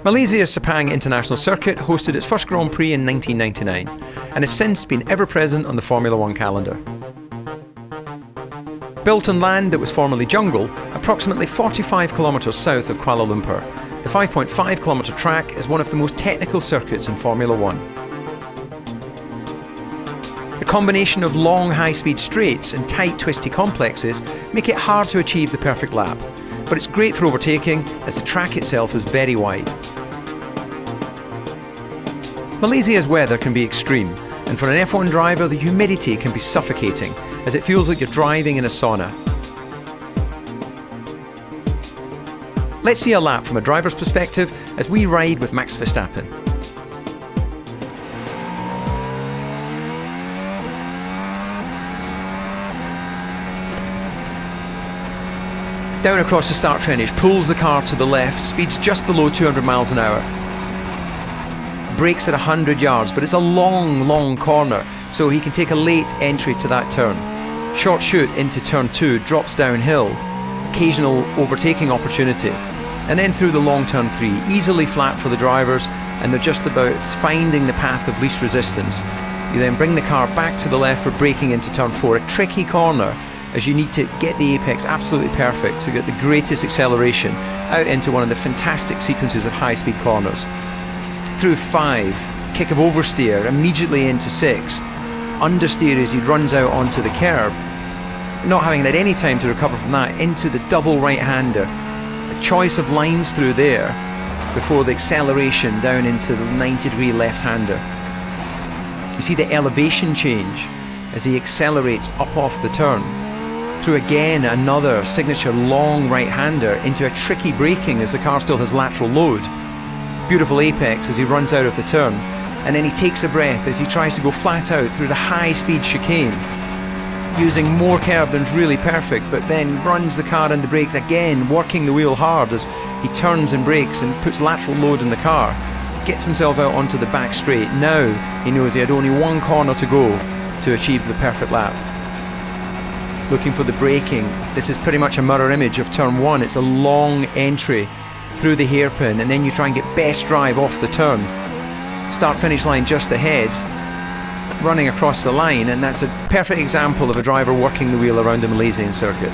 Malaysia's Sepang International Circuit hosted its first Grand Prix in 1999 and has since been ever present on the Formula One calendar. Built on land that was formerly jungle, approximately 45 kilometres south of Kuala Lumpur, the 5.5 kilometre track is one of the most technical circuits in Formula One. The combination of long high-speed straights and tight twisty complexes make it hard to achieve the perfect lap, but it's great for overtaking as the track itself is very wide. Malaysia's weather can be extreme, and for an F1 driver the humidity can be suffocating as it feels like you're driving in a sauna. Let's see a lap from a driver's perspective as we ride with Max Verstappen. Down across the start finish, pulls the car to the left, speeds just below 200 miles an hour. Brakes at 100 yards, but it's a long corner, so he can take a late entry to that turn. Short shoot into turn 2, drops downhill, occasional overtaking opportunity, and then through the long turn 3, easily flat for the drivers, and they're just about finding the path of least resistance. You then bring the car back to the left for braking into turn 4, a tricky corner, as you need to get the apex absolutely perfect to get the greatest acceleration out into one of the fantastic sequences of high-speed corners. Through 5, kick of oversteer, immediately into 6, understeer as he runs out onto the curb, not having had any time to recover from that, into the double right-hander. A choice of lines through there before the acceleration down into the 90-degree left-hander. You see the elevation change as he accelerates up off the turn. Through again another signature long right-hander into a tricky braking as the car still has lateral load. Beautiful apex as he runs out of the turn, and then he takes a breath as he tries to go flat out through the high-speed chicane, using more curb than's really perfect, but then runs the car in the brakes again, working the wheel hard as he turns and brakes and puts lateral load in the car, gets himself out onto the back straight. Now he knows he had only one corner to go to achieve the perfect lap. Looking for the braking, this is pretty much a mirror image of turn 1. It's a long entry through the hairpin, and then you try and get best drive off the turn. Start finish line just ahead, running across the line, and that's a perfect example of a driver working the wheel around the Malaysian circuit.